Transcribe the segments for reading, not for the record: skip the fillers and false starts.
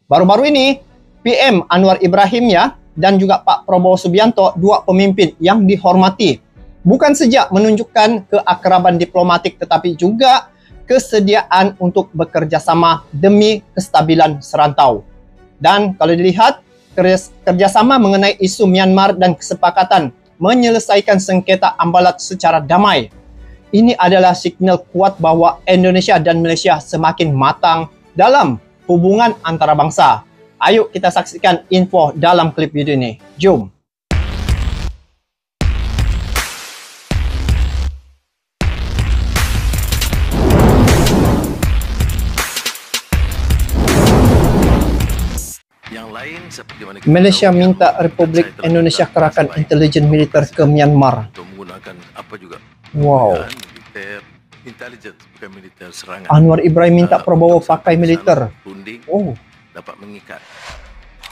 Baru-baru ini, PM Anwar Ibrahim dan juga Pak Prabowo Subianto, dua pemimpin yang dihormati, bukan saja menunjukkan keakraban diplomatik tetapi juga kesediaan untuk bekerja sama demi kestabilan serantau. Dan kalau dilihat, kerjasama mengenai isu Myanmar dan kesepakatan menyelesaikan sengketa Ambalat secara damai. Ini adalah signal kuat bahwa Indonesia dan Malaysia semakin matang dalam hubungan antara bangsa. Ayo kita saksikan info dalam klip video ini. Jom. Malaysia minta Republik Indonesia kerahkan intelijen militer ke Myanmar. Wow. Anwar Ibrahim minta Prabowo pakai militer. Oh. Dapat mengikat.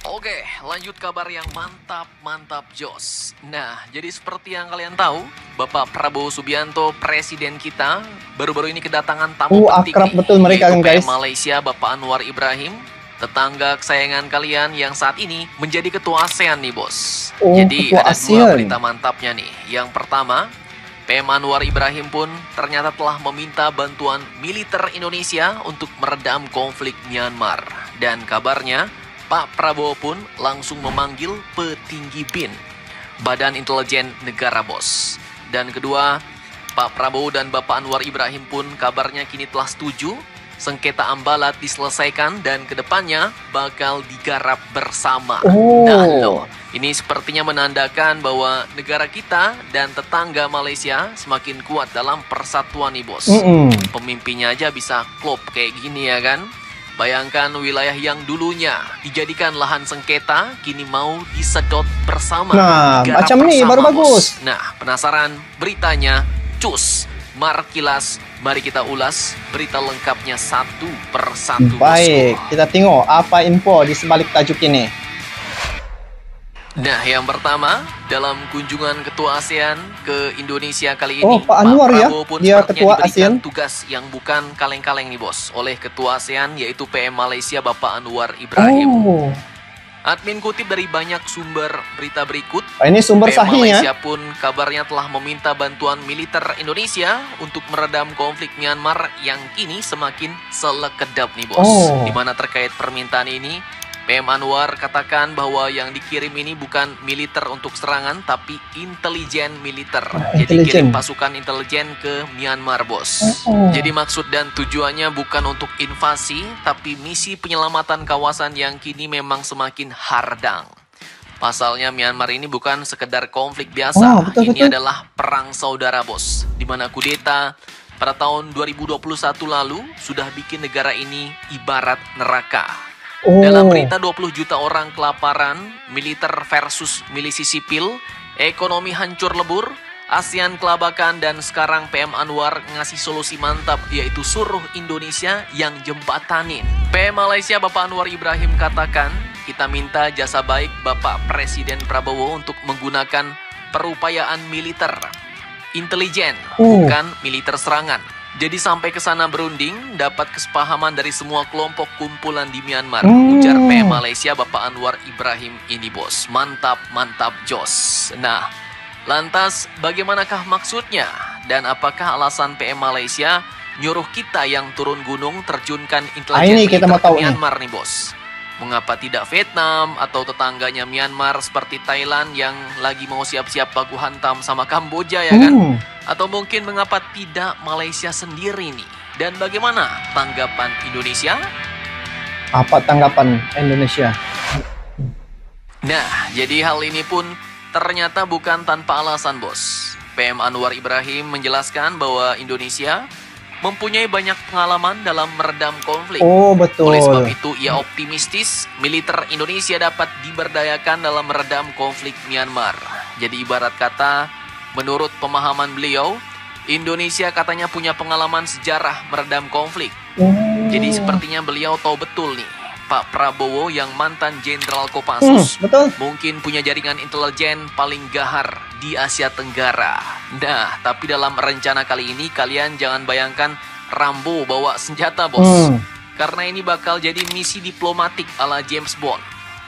Oke, lanjut kabar yang mantap jos. Nah, jadi seperti yang kalian tahu, Bapak Prabowo Subianto, presiden kita, baru-baru ini kedatangan tamu penting akrab betul mereka kan guys. Malaysia, Bapak Anwar Ibrahim, tetangga kesayangan kalian yang saat ini menjadi ketua ASEAN nih bos. Jadi ada dua berita mantapnya nih. Yang pertama, PM Anwar Ibrahim pun ternyata telah meminta bantuan militer Indonesia untuk meredam konflik Myanmar. Dan kabarnya, Pak Prabowo pun langsung memanggil petinggi BIN, Badan Intelijen Negara bos. Dan kedua, Pak Prabowo dan Bapak Anwar Ibrahim pun kabarnya kini telah setuju sengketa Ambalat diselesaikan dan kedepannya bakal digarap bersama. Nah loh, ini sepertinya menandakan bahwa negara kita dan tetangga Malaysia semakin kuat dalam persatuan nih bos. Pemimpinnya aja bisa klop kayak gini ya kan. Bayangkan wilayah yang dulunya dijadikan lahan sengketa kini mau disedot bersama. Nah, macam ini baru bagus. Nah, penasaran beritanya? Cus, Markilas. Mari kita ulas berita lengkapnya satu persatu. Baik, kita tengok apa info di sebalik tajuk ini. Nah, yang pertama, dalam kunjungan Ketua ASEAN ke Indonesia kali ini, Pak Anwar Prabowo pun dia Ketua ASEAN. Tugas yang bukan kaleng-kaleng nih bos, oleh Ketua ASEAN yaitu PM Malaysia Bapak Anwar Ibrahim. Admin kutip dari banyak sumber berita berikut. Ini sumber sahihnya. Malaysia pun kabarnya telah meminta bantuan militer Indonesia untuk meredam konflik Myanmar yang kini semakin selekedap nih bos. Di mana terkait permintaan ini, PM Anwar katakan bahwa yang dikirim ini bukan militer untuk serangan, tapi intelijen militer. Jadi kirim pasukan intelijen ke Myanmar, bos. Jadi maksud dan tujuannya bukan untuk invasi, tapi misi penyelamatan kawasan yang kini memang semakin hardang. Pasalnya Myanmar ini bukan sekedar konflik biasa, ini adalah perang saudara, bos. Di mana kudeta pada tahun 2021 lalu sudah bikin negara ini ibarat neraka. Dalam berita 20 juta orang kelaparan, militer versus milisi sipil, ekonomi hancur lebur, ASEAN kelabakan, dan sekarang PM Anwar ngasih solusi mantap yaitu suruh Indonesia yang jembatanin. PM Malaysia Bapak Anwar Ibrahim katakan, kita minta jasa baik Bapak Presiden Prabowo untuk menggunakan perupayaan militer, intelijen, bukan militer serangan. Jadi sampai ke sana berunding, dapat kesepahaman dari semua kelompok kumpulan di Myanmar. Ujar PM Malaysia Bapak Anwar Ibrahim ini bos. Mantap jos. Nah, lantas bagaimanakah maksudnya? Dan apakah alasan PM Malaysia nyuruh kita yang turun gunung terjunkan intelijen militer ke Myanmar nih bos? Mengapa tidak Vietnam atau tetangganya Myanmar seperti Thailand yang lagi mau siap-siap baku hantam sama Kamboja ya kan? Atau mungkin mengapa tidak Malaysia sendiri nih? Dan bagaimana tanggapan Indonesia? Apa tanggapan Indonesia? Nah, jadi hal ini pun ternyata bukan tanpa alasan bos. PM Anwar Ibrahim menjelaskan bahwa Indonesia mempunyai banyak pengalaman dalam meredam konflik. Betul. Oleh sebab itu, ia optimistis militer Indonesia dapat diberdayakan dalam meredam konflik Myanmar. Jadi ibarat kata, menurut pemahaman beliau, Indonesia katanya punya pengalaman sejarah meredam konflik. Jadi sepertinya beliau tahu betul nih, Pak Prabowo yang mantan Jenderal Kopassus mungkin punya jaringan intelijen paling gahar di Asia Tenggara. Nah, tapi dalam rencana kali ini kalian jangan bayangkan Rambo bawa senjata bos. karena ini bakal jadi misi diplomatik ala James Bond.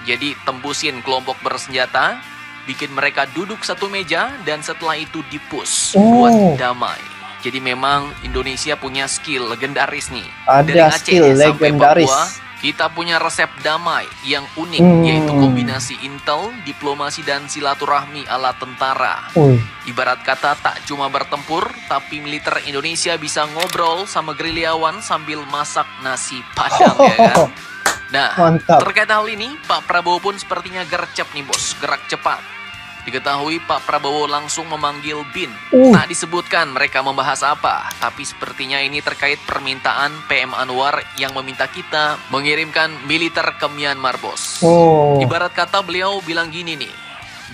Jadi tembusin kelompok bersenjata, bikin mereka duduk satu meja, dan setelah itu dipush buat damai. Jadi memang Indonesia punya skill legendaris nih. Ada dari Aceh skill legendaris. Papua, kita punya resep damai yang unik, yaitu kombinasi intel, diplomasi, dan silaturahmi ala tentara. Ibarat kata tak cuma bertempur, tapi militer Indonesia bisa ngobrol sama gerilyawan sambil masak nasi padang ya kan. Nah, mantap. Terkait hal ini, Pak Prabowo pun sepertinya gercep nih bos, gerak cepat. Diketahui Pak Prabowo langsung memanggil BIN. Tak disebutkan mereka membahas apa, tapi sepertinya ini terkait permintaan PM Anwar yang meminta kita mengirimkan militer ke Myanmar, bos. Ibarat kata beliau bilang gini nih,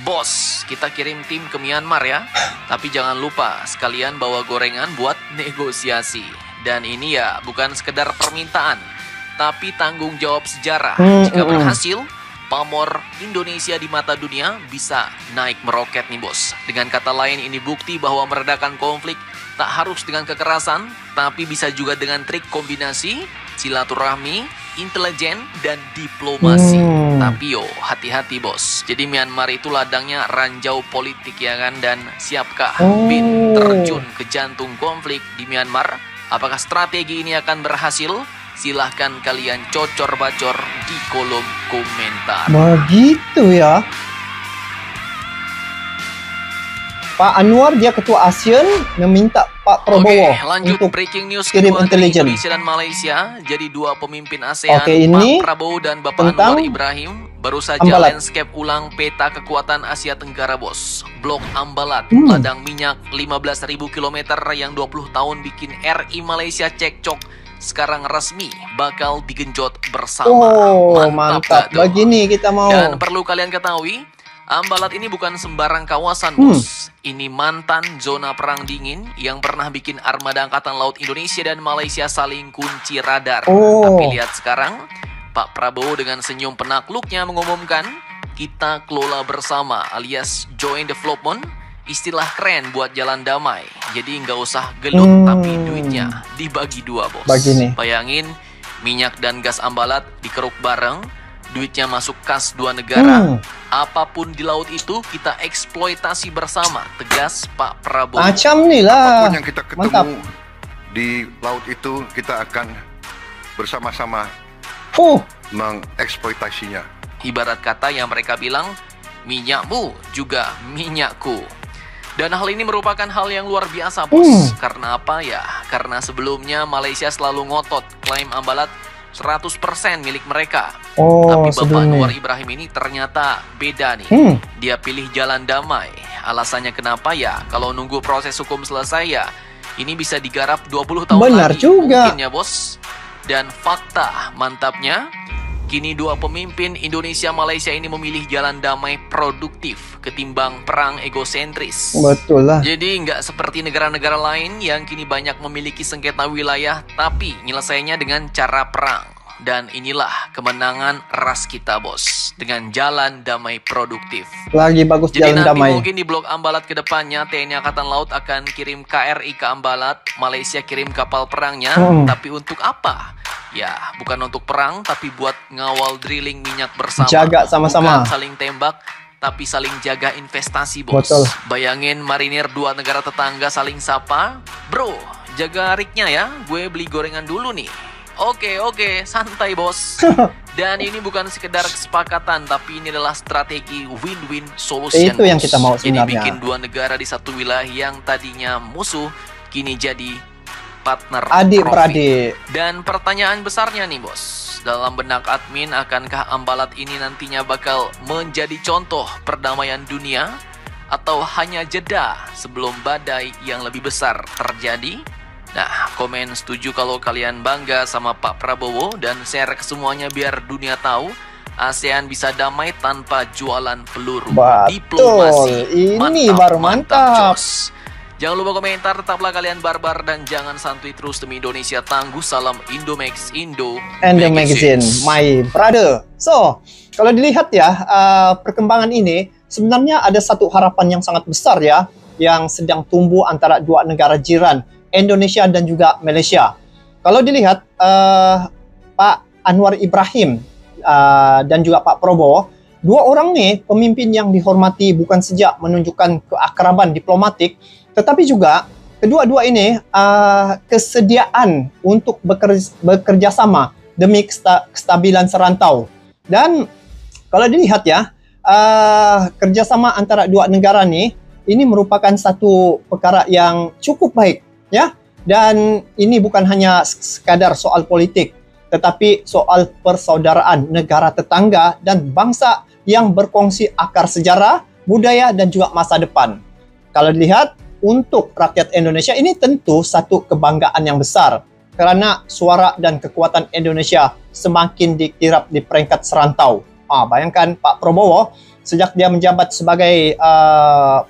bos, kita kirim tim ke Myanmar ya, tapi jangan lupa sekalian bawa gorengan buat negosiasi. Dan ini ya bukan sekedar permintaan, tapi tanggung jawab sejarah. Jika berhasil, pamor Indonesia di mata dunia bisa naik meroket nih bos. Dengan kata lain, ini bukti bahwa meredakan konflik tak harus dengan kekerasan, tapi bisa juga dengan trik kombinasi silaturahmi, intelijen, dan diplomasi. Tapi yo, hati-hati bos. Jadi Myanmar itu ladangnya ranjau politik ya kan. Dan siapkah BIN terjun ke jantung konflik di Myanmar? Apakah strategi ini akan berhasil? Silahkan kalian cocor-bacor di kolom komentar. Begitu ya. Pak Anwar, dia ketua ASEAN, meminta Pak Prabowo lanjut untuk breaking news kirim intelijen. Indonesia dan Malaysia. Jadi dua pemimpin ASEAN, ini Pak Prabowo dan Bapak Anwar Ibrahim, baru saja landscape ulang peta kekuatan Asia Tenggara bos. Blok Ambalat, ladang minyak 15.000 km yang 20 tahun bikin RI Malaysia cekcok, sekarang resmi bakal digenjot bersama. Mantap. Begini kita mau. Dan perlu kalian ketahui, Ambalat ini bukan sembarang kawasan bos. Ini mantan zona perang dingin yang pernah bikin armada Angkatan Laut Indonesia dan Malaysia saling kunci radar. Tapi lihat sekarang, Pak Prabowo dengan senyum penakluknya mengumumkan, kita kelola bersama alias joint development. Istilah keren buat jalan damai. Jadi nggak usah gelut, tapi duitnya dibagi dua bos. Bayangin, minyak dan gas Ambalat dikeruk bareng, duitnya masuk kas dua negara. Apapun di laut itu kita eksploitasi bersama, tegas Pak Prabowo. Macam nih lah. Apapun yang kita ketemu di laut itu, kita akan bersama-sama mengeksploitasinya. Ibarat kata yang mereka bilang, minyakmu juga minyakku. Dan hal ini merupakan hal yang luar biasa bos. Karena apa ya? Karena sebelumnya Malaysia selalu ngotot klaim Ambalat 100% milik mereka. Tapi Bapak Anwar Ibrahim ini ternyata beda nih. Dia pilih jalan damai. Alasannya kenapa ya? Kalau nunggu proses hukum selesai ya, ini bisa digarap 20 tahun lagi. Mungkin ya bos. Dan fakta mantapnya, kini dua pemimpin Indonesia Malaysia ini memilih jalan damai produktif ketimbang perang egosentris. Betul lah. Jadi nggak seperti negara-negara lain yang kini banyak memiliki sengketa wilayah, tapi nyelesainya dengan cara perang. Dan inilah kemenangan ras kita bos, dengan jalan damai produktif. Lagi bagus jalan damai. Jadi nanti mungkin di blok Ambalat ke depannya TNI Angkatan Laut akan kirim KRI ke Ambalat, Malaysia kirim kapal perangnya. Tapi untuk apa? Ya, bukan untuk perang, tapi buat ngawal drilling minyak bersama. Jaga sama-sama. Bukan saling tembak, tapi saling jaga investasi bos. Betul. Bayangin marinir dua negara tetangga saling sapa. Bro, jaga rignya ya, gue beli gorengan dulu nih. Oke, santai bos. Dan ini bukan sekedar kesepakatan, tapi ini adalah strategi win-win solution. Itu yang kita mau sebenarnya. Jadi bikin dua negara di satu wilayah yang tadinya musuh, kini jadi partner adik-beradik. Dan pertanyaan besarnya nih bos, dalam benak admin, akankah Ambalat ini nantinya bakal menjadi contoh perdamaian dunia? Atau hanya jeda sebelum badai yang lebih besar terjadi? Nah, komen setuju kalau kalian bangga sama Pak Prabowo dan share ke semuanya biar dunia tahu ASEAN bisa damai tanpa jualan peluru. Diplomasi. Ini baru mantap. Jangan lupa komentar, tetaplah kalian barbar dan jangan santuy terus demi Indonesia tangguh. Salam Indomax, Indo Magazine, my brother. So, kalau dilihat ya, perkembangan ini sebenarnya ada satu harapan yang sangat besar ya, yang sedang tumbuh antara dua negara jiran, Indonesia dan juga Malaysia. Kalau dilihat, Pak Anwar Ibrahim dan juga Pak Prabowo, dua orang nih pemimpin yang dihormati bukan saja menunjukkan keakraban diplomatik, tetapi juga kedua-dua ini kesediaan untuk bekerja sama demi kestabilan serantau. Dan kalau dilihat ya, kerjasama antara dua negara ini merupakan satu perkara yang cukup baik ya. Dan ini bukan hanya sekadar soal politik, tetapi soal persaudaraan negara tetangga dan bangsa yang berkongsi akar sejarah, budaya dan juga masa depan. Kalau dilihat untuk rakyat Indonesia ini tentu satu kebanggaan yang besar kerana suara dan kekuatan Indonesia semakin dikirap di peringkat serantau. Bayangkan Pak Prabowo sejak dia menjabat sebagai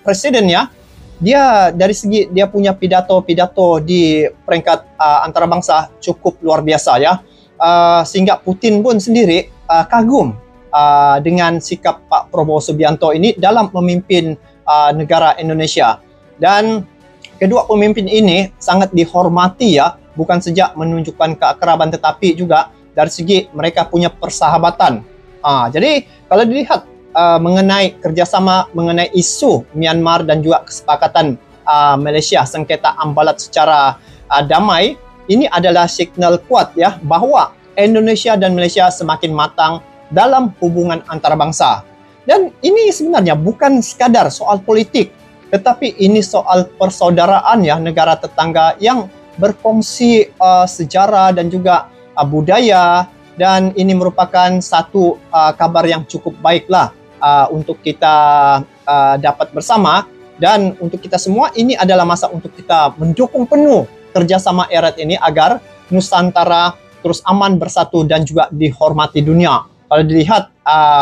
presiden ya, dia dari segi dia punya pidato-pidato di peringkat antarabangsa cukup luar biasa ya, sehingga Putin pun sendiri kagum dengan sikap Pak Prabowo Subianto ini dalam memimpin negara Indonesia. Dan kedua pemimpin ini sangat dihormati ya, bukan saja menunjukkan keakraban tetapi juga dari segi mereka punya persahabatan. Jadi kalau dilihat mengenai kerjasama mengenai isu Myanmar dan juga kesepakatan Malaysia sengketa ambalat secara damai, ini adalah signal kuat ya bahawa Indonesia dan Malaysia semakin matang dalam hubungan antarabangsa. Dan ini sebenarnya bukan sekadar soal politik, tetapi ini soal persaudaraan ya, negara tetangga yang berkongsi sejarah dan juga budaya, dan ini merupakan satu kabar yang cukup baiklah untuk kita dapat bersama. Dan untuk kita semua ini adalah masa untuk kita mendukung penuh kerjasama erat ini agar Nusantara terus aman, bersatu dan juga dihormati dunia. Kalau dilihat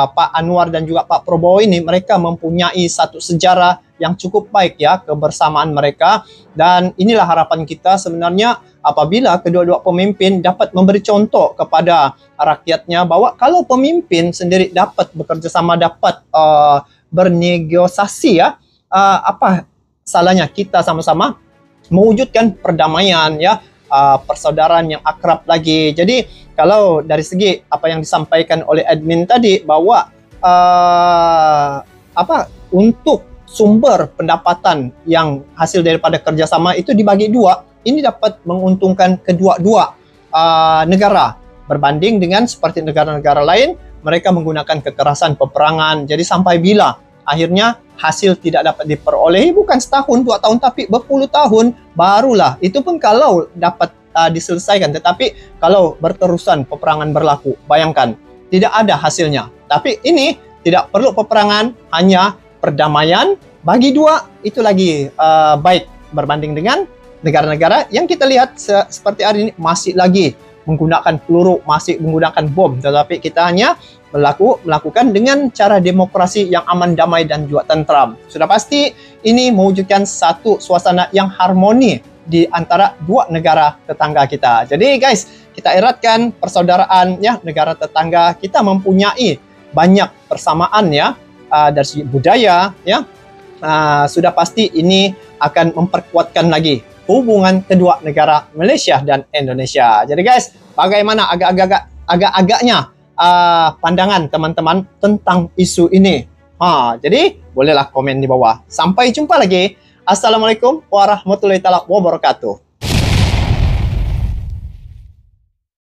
Pak Anwar dan juga Pak Prabowo ini, mereka mempunyai satu sejarah yang cukup baik ya, kebersamaan mereka. Dan inilah harapan kita sebenarnya apabila kedua-dua pemimpin dapat memberi contoh kepada rakyatnya bahwa kalau pemimpin sendiri dapat bekerja sama, dapat bernegosiasi ya, apa salahnya kita sama-sama mewujudkan perdamaian ya, persaudaraan yang akrab lagi. Jadi kalau dari segi apa yang disampaikan oleh admin tadi bahwa untuk sumber pendapatan yang hasil daripada kerjasama itu dibagi dua, ini dapat menguntungkan kedua-dua negara berbanding dengan seperti negara-negara lain mereka menggunakan kekerasan peperangan. Jadi sampai bila akhirnya hasil tidak dapat diperolehi bukan setahun, 2 tahun, tapi berpuluh tahun barulah. Itu pun kalau dapat diselesaikan. Tetapi kalau berterusan peperangan berlaku, bayangkan tidak ada hasilnya. Tapi ini tidak perlu peperangan, hanya perdamaian. Bagi dua itu lagi baik berbanding dengan negara-negara yang kita lihat seperti hari ini masih lagi menggunakan peluru, masih menggunakan bom, tetapi kita hanya melakukan dengan cara demokrasi yang aman, damai dan juga tentram. Sudah pasti ini mewujudkan satu suasana yang harmoni di antara dua negara tetangga kita. Jadi guys, kita eratkan persaudaraan ya, negara tetangga kita mempunyai banyak persamaan ya, dari segi budaya ya. Sudah pasti ini akan memperkuatkan lagi hubungan kedua negara Malaysia dan Indonesia. Jadi guys, bagaimana agak-agaknya pandangan teman-teman tentang isu ini? Jadi bolehlah komen di bawah. Sampai jumpa lagi. Assalamualaikum warahmatullahi wabarakatuh.